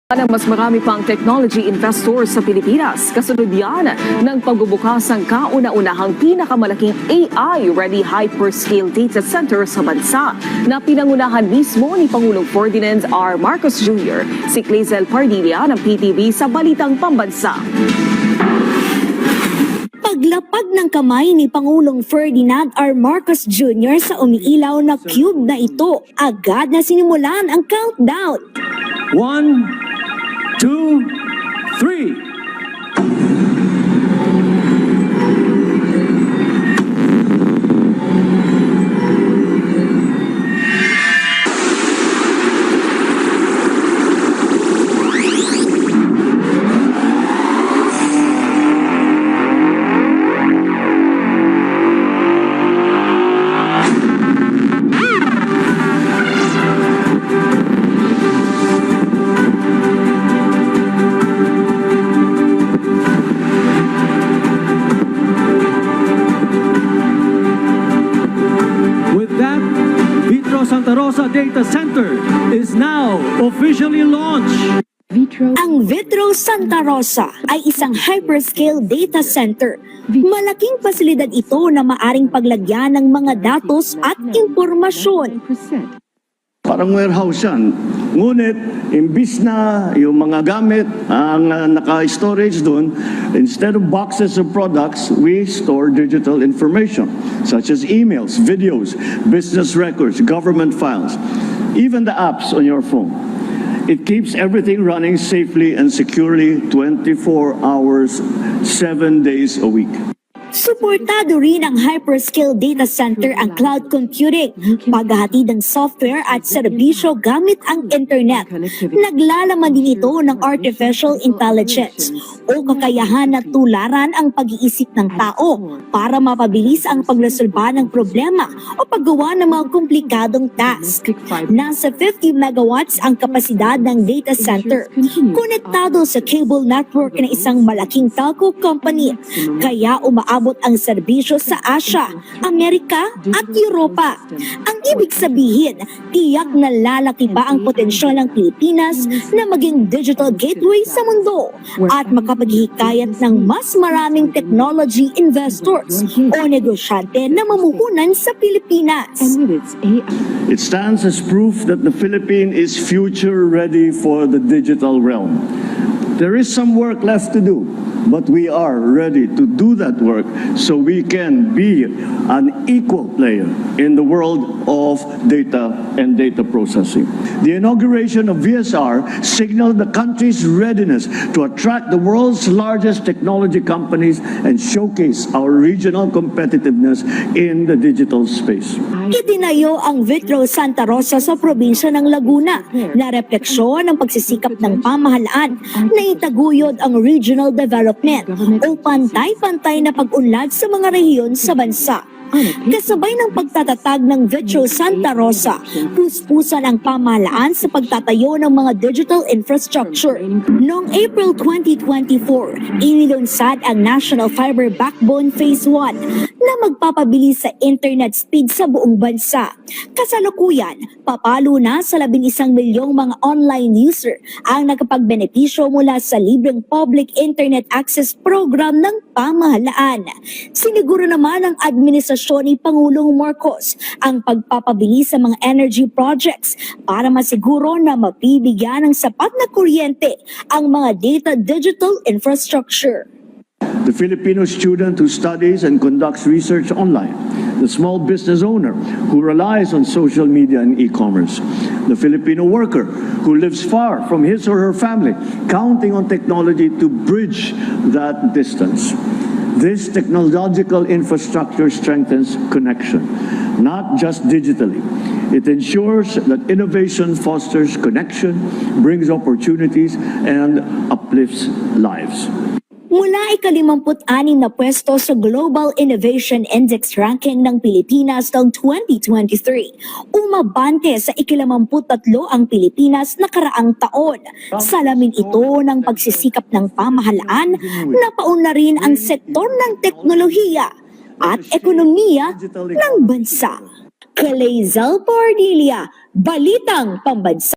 Mas marami pang technology investors sa Pilipinas. Kasunod yan ng pagbubukas ng kauna-unahang pinakamalaking AI-ready hyperscale data center sa bansa na pinangunahan mismo ni Pangulong Ferdinand R. Marcos Jr. Si Clazel Pardilla ng PTV sa Balitang Pambansa. Paglapag ng kamay ni Pangulong Ferdinand R. Marcos Jr. sa umiilaw na cube na ito, agad na sinimulan ang countdown. 1, 2, 3. Santa Rosa Data Center is now officially launched. Ang Vitro Santa Rosa ay isang hyperscale data center. Malaking pasilidad ito na maaring paglagyan ng mga datos at impormasyon. Parang warehouse yan. Ngunit, imbis na yung mga gamit ang naka-storage doon, instead of boxes of products, we store digital information, such as emails, videos, business records, government files, even the apps on your phone. It keeps everything running safely and securely 24 hours, 7 days a week. Suportado rin ng hyperscale data center ang cloud computing, paghahatid ng software at serbisyo gamit ang internet. Naglalaman din ito ng artificial intelligence o kakayahan na tularan ang pag-iisip ng tao para mapabilis ang pagresolba ng problema o paggawa ng mga komplikadong task. Nasa 50 megawatts ang kapasidad ng data center, konektado sa cable network ng isang malaking telco company, kaya umaabot ang serbisyo sa Asia, Amerika at Europa. Ang ibig sabihin, tiyak na lalaki pa ang potensyon ng Pilipinas na maging digital gateway sa mundo at makapaghikayat ng mas maraming technology investors o negosyante na mamuhunan sa Pilipinas. It stands as proof that the Philippines is future ready for the digital realm. There is some work left to do, but we are ready to do that work so we can be an equal player in the world of data and data processing. The inauguration of VSR signaled the country's readiness to attract the world's largest technology companies and showcase our regional competitiveness in the digital space. Itinayo ang Vitro Santa Rosa sa probinsya ng Laguna na refleksyon ng pagsisikap ng pamahalaan na itaguyod ang regional development o pantay-pantay na pag-unlad sa mga rehiyon sa bansa. Kasabay ng pagtatatag ng Vitro Santa Rosa, puspusan ang pamahalaan sa pagtatayo ng mga digital infrastructure. Noong April 2024, inilunsad ang National Fiber Backbone Phase 1 na magpapabilis sa internet speed sa buong bansa. Kasalukuyan, papalo na sa 11 milyong mga online user ang nakapagbenepisyo mula sa libreng public internet access program ng pamahalaan. Siniguro naman ng administrasyon ni Pangulong Marcos ang pagpapabilis sa mga energy projects para masiguro na mapibigyan ng sapat na kuryente ang mga data digital infrastructure. The Filipino student who studies and conducts research online, the small business owner who relies on social media and e-commerce, the Filipino worker who lives far from his or her family, counting on technology to bridge that distance. This technological infrastructure strengthens connection, not just digitally. It ensures that innovation fosters connection, brings opportunities, and uplifts lives. Mula ika-56 na pwesto sa Global Innovation Index ranking ng Pilipinas noong 2023, umabante sa ika-53 ang Pilipinas nakaraang taon. Salamin ito ng pagsisikap ng pamahalaan na paunlarin ang sektor ng teknolohiya at ekonomiya ng bansa. Clazel Pardilla, Balitang Pambansa.